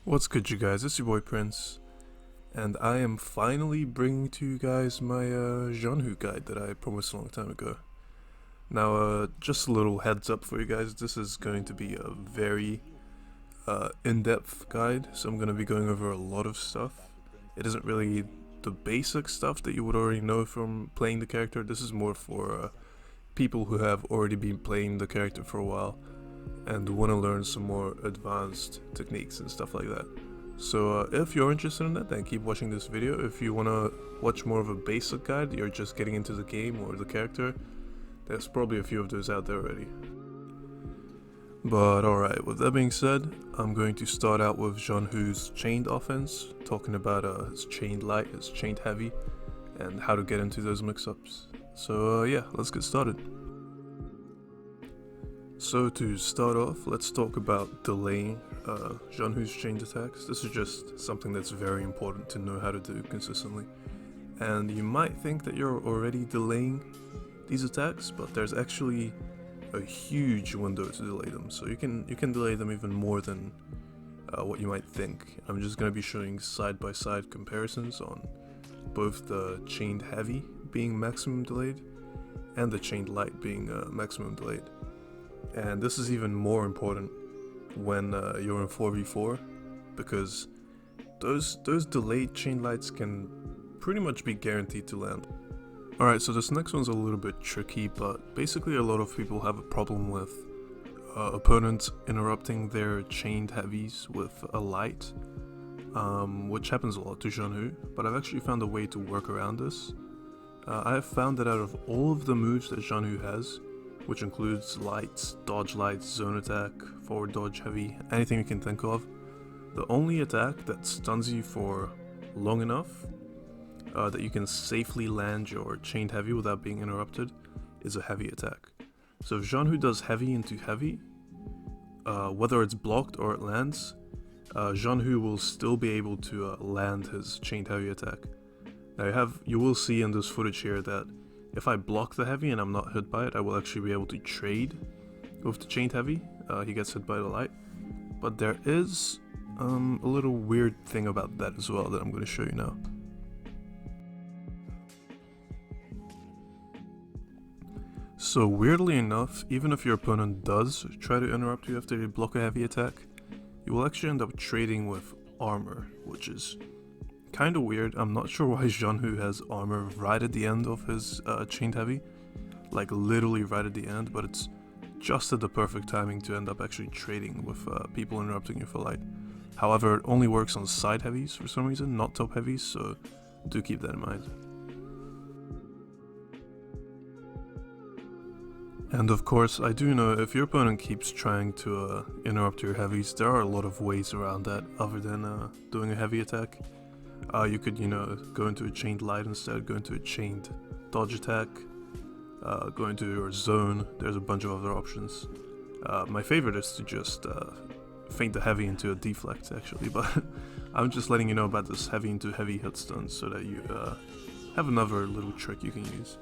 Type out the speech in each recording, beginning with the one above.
What's good, you guys? It's your boy Prince, and I am finally bringing to you guys my Zhanhu guide that I promised a long time ago. Now, just a little heads up for you guys, this is going to be a very in-depth guide, so I'm going to be going over a lot of stuff. It isn't really the basic stuff that you would already know from playing the character. This is more for people who have already been playing the character for a while and want to learn some more advanced techniques and stuff like that. So if you're interested in that, then keep watching this video. If you want to watch more of a basic guide, you're just getting into the game or the character, there's probably a few of those out there already. But alright, with that being said, I'm going to start out with Zhanhu's chained offense, talking about his chained light, his chained heavy, and how to get into those mix-ups. So yeah, let's get started. So to start off, let's talk about delaying Zhanhu's chained attacks. This is just something that's very important to know how to do consistently. And you might think that you're already delaying these attacks, but there's actually a huge window to delay them. So you can delay them even more than what you might think. I'm just going to be showing side-by-side comparisons on both the chained heavy being maximum delayed and the chained light being maximum delayed. And this is even more important when you're in 4v4, because those delayed chain lights can pretty much be guaranteed to land. Alright, so this next one's a little bit tricky, but basically a lot of people have a problem with opponents interrupting their chained heavies with a light, which happens a lot to Zhanhu, but I've actually found a way to work around this. I have found that out of all of the moves that Zhanhu has, which includes lights, dodge lights, zone attack, forward dodge heavy, anything you can think of, the only attack that stuns you for long enough that you can safely land your chained heavy without being interrupted is a heavy attack. So if Zhanhu does heavy into heavy, whether it's blocked or it lands, Zhanhu will still be able to land his chained heavy attack. Now you will see in this footage here that if I block the heavy and I'm not hit by it, I will actually be able to trade with the chained heavy. He gets hit by the light. But there is a little weird thing about that as well that I'm going to show you now. So weirdly enough, even if your opponent does try to interrupt you after you block a heavy attack, you will actually end up trading with armor, which is kind of weird. I'm not sure why Zhanhu has armor right at the end of his chained heavy, like literally right at the end, but it's just at the perfect timing to end up actually trading with people interrupting you for light. However, it only works on side heavies for some reason, not top heavies, so do keep that in mind. And of course, I do know if your opponent keeps trying to interrupt your heavies, there are a lot of ways around that other than doing a heavy attack. You could, go into a chained light instead, go into a chained dodge attack, go into your zone. There's a bunch of other options. My favorite is to just feint the heavy into a deflect, actually, but I'm just letting you know about this heavy into heavy hit stun so that you have another little trick you can use.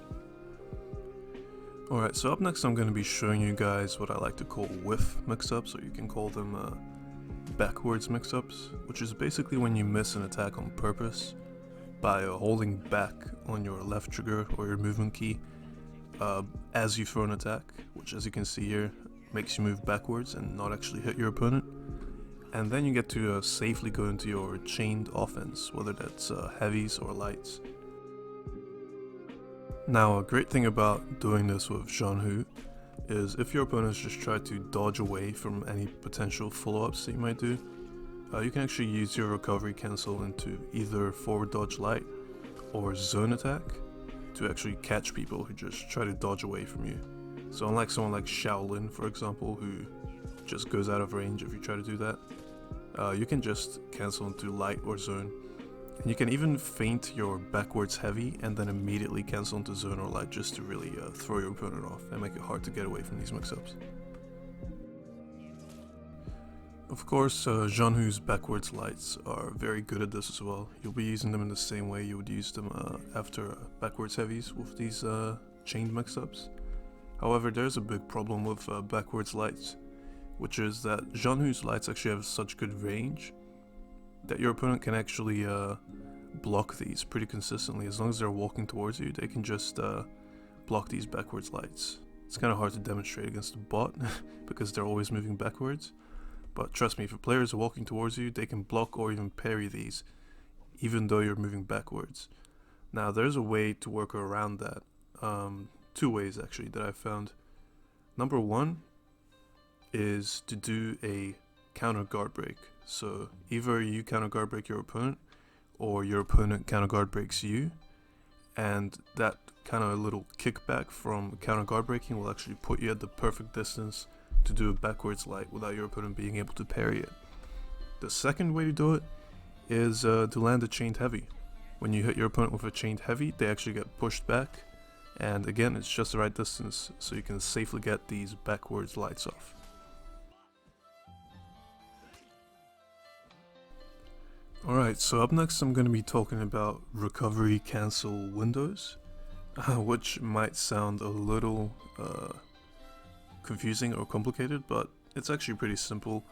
Alright, so up next I'm going to be showing you guys what I like to call whiff mix-ups, or you can call them backwards mix-ups, which is basically when you miss an attack on purpose by holding back on your left trigger or your movement key as you throw an attack, which, as you can see here, makes you move backwards and not actually hit your opponent. And then you get to safely go into your chained offense, whether that's heavies or lights. Now, a great thing about doing this with Zhanhu is if your opponents just try to dodge away from any potential follow-ups that you might do, you can actually use your recovery cancel into either forward dodge light or zone attack to actually catch people who just try to dodge away from you. So unlike someone like Shaolin, for example, who just goes out of range if you try to do that, you can just cancel into light or zone. And you can even feint your backwards heavy and then immediately cancel into zone or light just to really throw your opponent off and make it hard to get away from these mix-ups. Of course, Zhanhu's backwards lights are very good at this as well. You'll be using them in the same way you would use them after backwards heavies with these chained mix-ups. However, there's a big problem with backwards lights, which is that Zhanhu's lights actually have such good range that your opponent can actually block these pretty consistently. As long as they're walking towards you, they can just block these backwards lights. It's kind of hard to demonstrate against a bot because they're always moving backwards. But trust me, if a player is walking towards you, they can block or even parry these, even though you're moving backwards. Now, there's a way to work around that. 2 ways actually that I've found. Number 1 is to do a counter guard break. So either you counter guard break your opponent, or your opponent counter guard breaks you, and that kind of little kickback from counter guard breaking will actually put you at the perfect distance to do a backwards light without your opponent being able to parry it. The second way to do it is to land a chained heavy. When you hit your opponent with a chained heavy, they actually get pushed back, and again, it's just the right distance, so you can safely get these backwards lights off. Alright, so up next I'm going to be talking about recovery cancel windows, which might sound a little confusing or complicated, but it's actually pretty simple.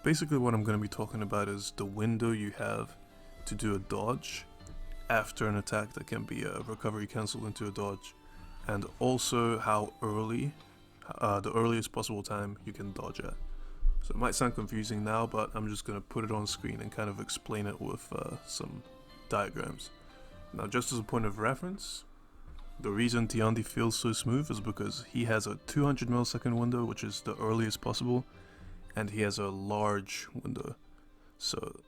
Basically what I'm going to be talking about is the window you have to do a dodge after an attack that can be a recovery cancel into a dodge, and also how early, the earliest possible time you can dodge at. So it might sound confusing now, but I'm just going to put it on screen and kind of explain it with some diagrams. Now, just as a point of reference, the reason Zhanhu feels so smooth is because he has a 200 millisecond window, which is the earliest possible, and he has a large window. So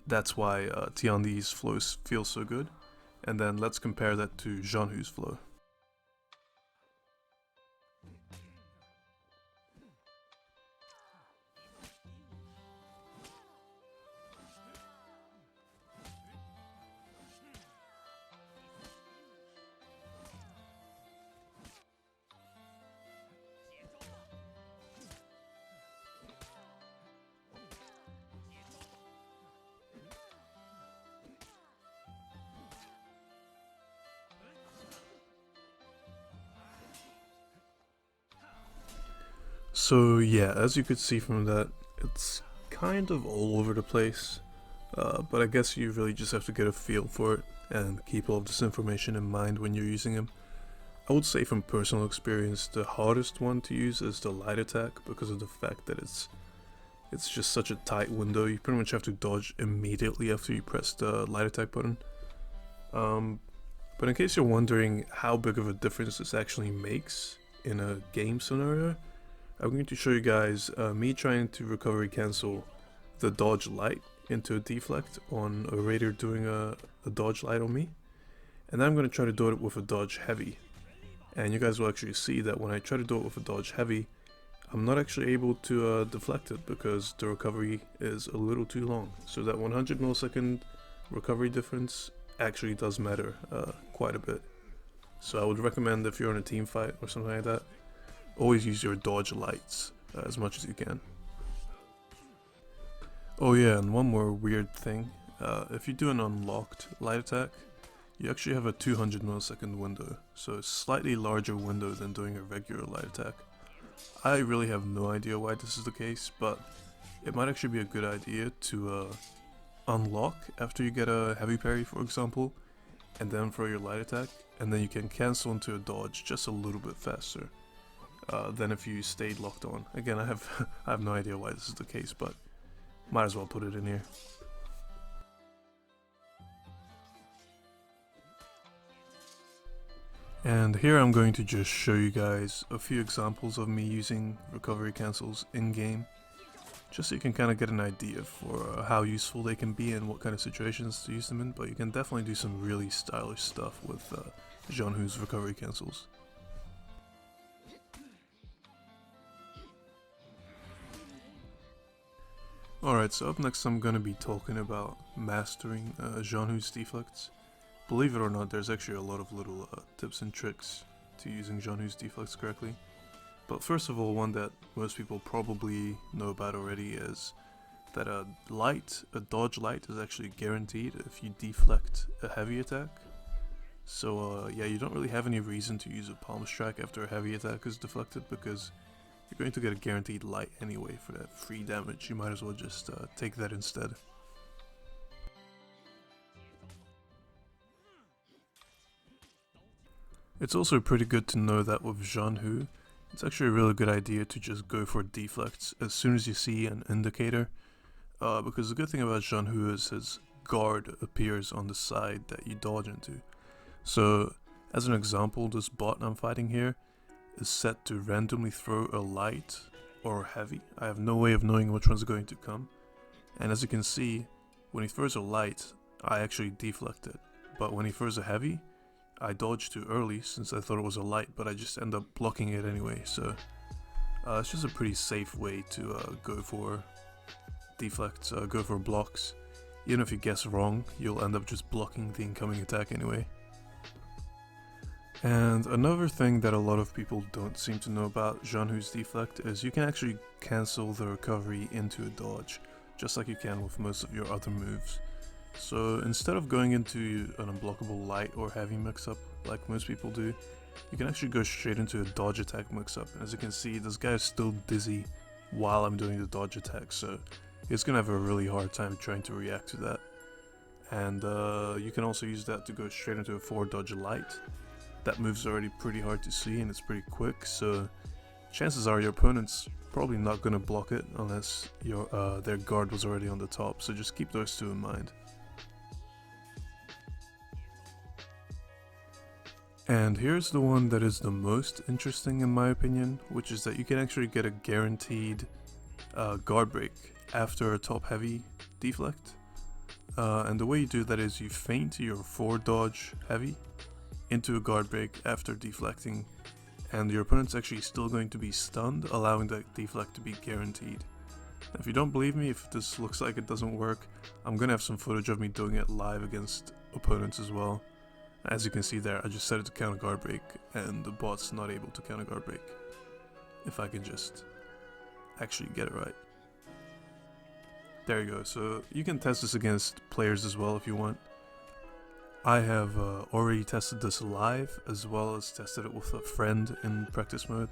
that's why Zhanhu's flow feels so good. And then let's compare that to Zhanhu's flow. So yeah, as you could see from that, it's kind of all over the place, but I guess you really just have to get a feel for it and keep all of this information in mind when you're using him. I would say from personal experience, the hardest one to use is the light attack because of the fact that it's just such a tight window. You pretty much have to dodge immediately after you press the light attack button. But in case you're wondering how big of a difference this actually makes in a game scenario, I'm going to show you guys me trying to recovery cancel the dodge light into a deflect on a raider doing a dodge light on me, and then I'm going to try to do it with a dodge heavy. And you guys will actually see that when I try to do it with a dodge heavy, I'm not actually able to deflect it because the recovery is a little too long. So that 100 millisecond recovery difference actually does matter quite a bit. So I would recommend, if you're in a team fight or something like that, always use your dodge lights as much as you can. Oh yeah, and one more weird thing, if you do an unlocked light attack, you actually have a 200 millisecond window, so a slightly larger window than doing a regular light attack. I really have no idea why this is the case, but it might actually be a good idea to unlock after you get a heavy parry, for example, and then throw your light attack, and then you can cancel into a dodge just a little bit faster than if you stayed locked on. Again, I have no idea why this is the case, but might as well put it in here. And here I'm going to just show you guys a few examples of me using recovery cancels in game, just so you can kind of get an idea for how useful they can be and what kind of situations to use them in. But you can definitely do some really stylish stuff with Zhanhu's recovery cancels. Alright, so up next I'm going to be talking about mastering Zhanhu's deflects. Believe it or not, there's actually a lot of little tips and tricks to using Zhanhu's deflects correctly. But first of all, one that most people probably know about already is that a dodge light is actually guaranteed if you deflect a heavy attack. So yeah, you don't really have any reason to use a palm strike after a heavy attack is deflected, because you're going to get a guaranteed light anyway for that free damage. You might as well just take that instead. It's also pretty good to know that with Zhanhu, it's actually a really good idea to just go for deflects as soon as you see an indicator, because the good thing about Zhanhu is his guard appears on the side that you dodge into. So, as an example, this bot I'm fighting here is set to randomly throw a light or heavy. I have no way of knowing which one's going to come. And as you can see, when he throws a light, I actually deflect it. But when he throws a heavy, I dodged too early since I thought it was a light, but I just end up blocking it anyway. So it's just a pretty safe way to go for deflects, go for blocks. Even if you guess wrong, you'll end up just blocking the incoming attack anyway. And another thing that a lot of people don't seem to know about Zhanhu's deflect is you can actually cancel the recovery into a dodge, just like you can with most of your other moves. So instead of going into an unblockable light or heavy mix-up like most people do, you can actually go straight into a dodge attack mix-up. As you can see, this guy is still dizzy while I'm doing the dodge attack, so he's gonna have a really hard time trying to react to that. And you can also use that to go straight into a forward dodge light. That move's already pretty hard to see and it's pretty quick, so chances are your opponent's probably not gonna block it unless their guard was already on the top, so just keep those two in mind. And here's the one that is the most interesting in my opinion, which is that you can actually get a guaranteed guard break after a top heavy deflect. And the way you do that is you feint your forward dodge heavy into a guard break after deflecting, and your opponent's actually still going to be stunned, allowing that deflect to be guaranteed. Now, if you don't believe me, if this looks like it doesn't work, I'm gonna have some footage of me doing it live against opponents as well. As you can see there, I just set it to counter guard break, and the bot's not able to counter guard break. If I can just actually get it right. There you go, so you can test this against players as well if you want. I have already tested this live, as well as tested it with a friend in practice mode.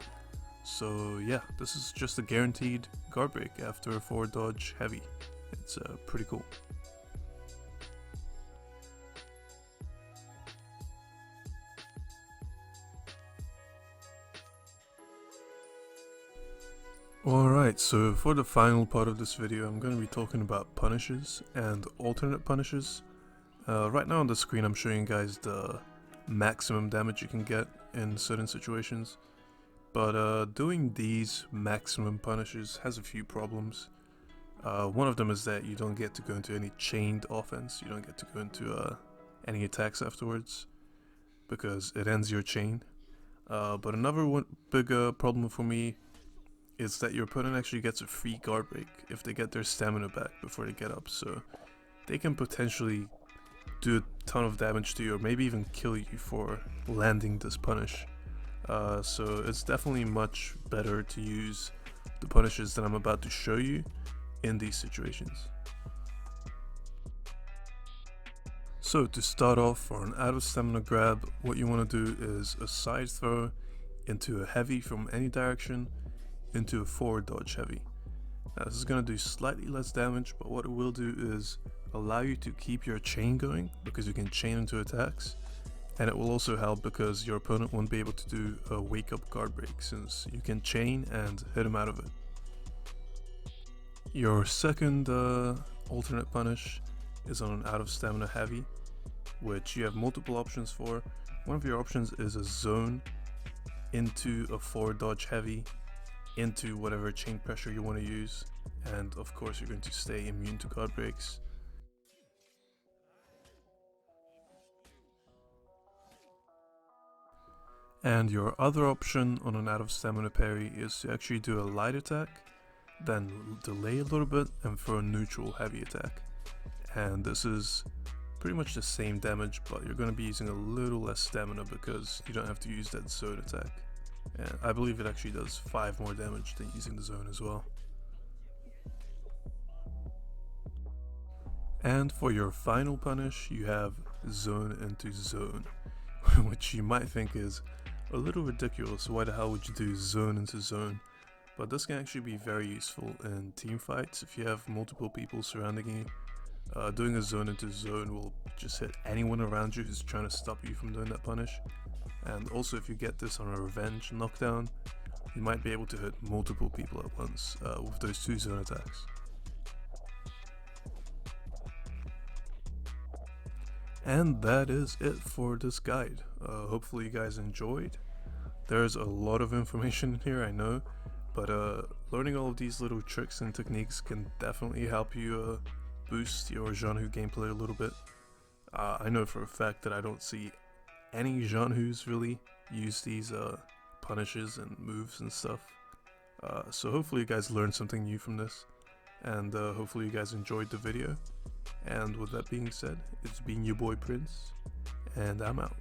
So yeah, this is just a guaranteed guard break after a forward dodge heavy. It's pretty cool. Alright, so for the final part of this video, I'm going to be talking about punishes and alternate punishes. Right now on the screen I'm showing you guys the maximum damage you can get in certain situations, but doing these maximum punishes has a few problems. One of them is that you don't get to go into any chained offense, you don't get to go into any attacks afterwards, because it ends your chain. But another big problem for me is that your opponent actually gets a free guard break if they get their stamina back before they get up, so they can potentially do a ton of damage to you, or maybe even kill you for landing this punish. So it's definitely much better to use the punishes that I'm about to show you in these situations. So to start off, for an out of stamina grab, what you want to do is a side throw into a heavy from any direction into a forward dodge heavy. Now this is going to do slightly less damage, but what it will do is allow you to keep your chain going, because you can chain into attacks, and it will also help because your opponent won't be able to do a wake up guard break since you can chain and hit him out of it. Your second alternate punish is on an out of stamina heavy, which you have multiple options for. One of your options is a zone into a forward dodge heavy into whatever chain pressure you want to use, and of course you're going to stay immune to guard breaks. And your other option on an out of stamina parry is to actually do a light attack, then delay a little bit and throw a neutral heavy attack. And this is pretty much the same damage, but you're going to be using a little less stamina because you don't have to use that zone attack. And I believe it actually does 5 more damage than using the zone as well. And for your final punish, you have zone into zone, which you might think is a little ridiculous. Why the hell would you do zone into zone? But this can actually be very useful in team fights if you have multiple people surrounding you. Doing a zone into zone will just hit anyone around you who's trying to stop you from doing that punish. And also, if you get this on a revenge knockdown, you might be able to hit multiple people at once with those 2 zone attacks. And that is it for this guide. Hopefully you guys enjoyed. There's a lot of information in here, I know, but learning all of these little tricks and techniques can definitely help you boost your Zhanhu gameplay a little bit. I know for a fact that I don't see any Zhanhus really use these punishes and moves and stuff. So hopefully you guys learned something new from this, and hopefully you guys enjoyed the video. And with that being said, it's been your boy Prince, and I'm out.